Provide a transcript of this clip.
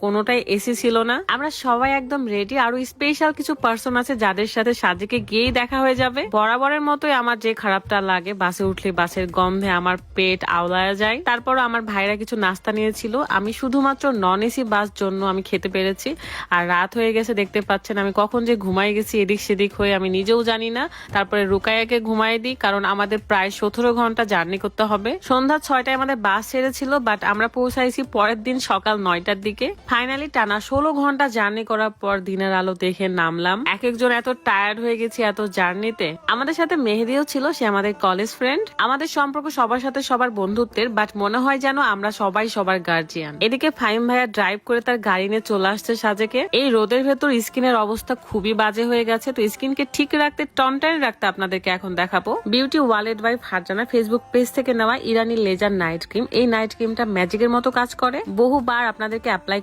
কোনোটাই এসি ছিল না। আমরা সবাই একদম রেডি, আরো স্পেশাল কিছু পার্সন আছে যাদের সাথে সাজেকে গিয়েই দেখা হয়ে যাবে। বরাবরের মতোই আমার যে খারাপটা লাগে, বাসে উঠলে বাসের গন্ধে আমার পেট আওলায়া যায়। তারপরও আমার ভাইরা কিছু নাস্তা নিয়েছিল, আমি শুধুমাত্র নন এসি বাস জন্য আমি খেতে পেরেছি। আর রাত হয়ে গেছে, দেখতে পাচ্ছেন আমি কখন যে ঘুমাই গেছি এদিক সেদিক হয়ে আমি নিজেও জানি না। তারপরে রুকায়াকে ঘুমাই দিই, কারণ আমাদের প্রায় 17 ঘন্টা জার্নি করতে হবে। সন্ধ্যা 6টায় আমাদের বাস ছেড়েছিল, বাট আমরা পৌঁছাইছি পরের দিন সকাল 9টার দিকে। ফাইনালি টানা 16 ঘন্টা জার্নি করার পর দিনের আলো দেখে নামলাম। এক একজন এত টায়ার্ড হয়ে গেছি এত জার্নিতে। আমাদের সাথে মেহেদিও ছিল, সে আমাদের কলেজ ফ্রেন্ড। আমাদের সম্পর্ক সবার সাথে সবার বন্ধুত্বের, বাট মনে হয় যেন আমরা সবাই সবার গার্জিয়ান। এদিকে ফাহিম ভাইয়া ড্রাইভ করে তার গাড়ি নিয়ে চলে আসছে সাজেকে। এই রোদের ভেতর স্কিনের অবস্থা খুবই বাজে হয়ে গেছে, তো স্কিনকে ঠিক রাখতে, টনটাইন রাখতে আপনাদেরকে এখন দেখাবো Beauty Wallet by Farzana Facebook page থেকে নেওয়া ইরানি লেজার নাইট ক্রিম। এই নাইট ক্রিমটা ম্যাজিকের মতো কাজ করে, বহুবার আপনাদেরকে অ্যাপ্লাই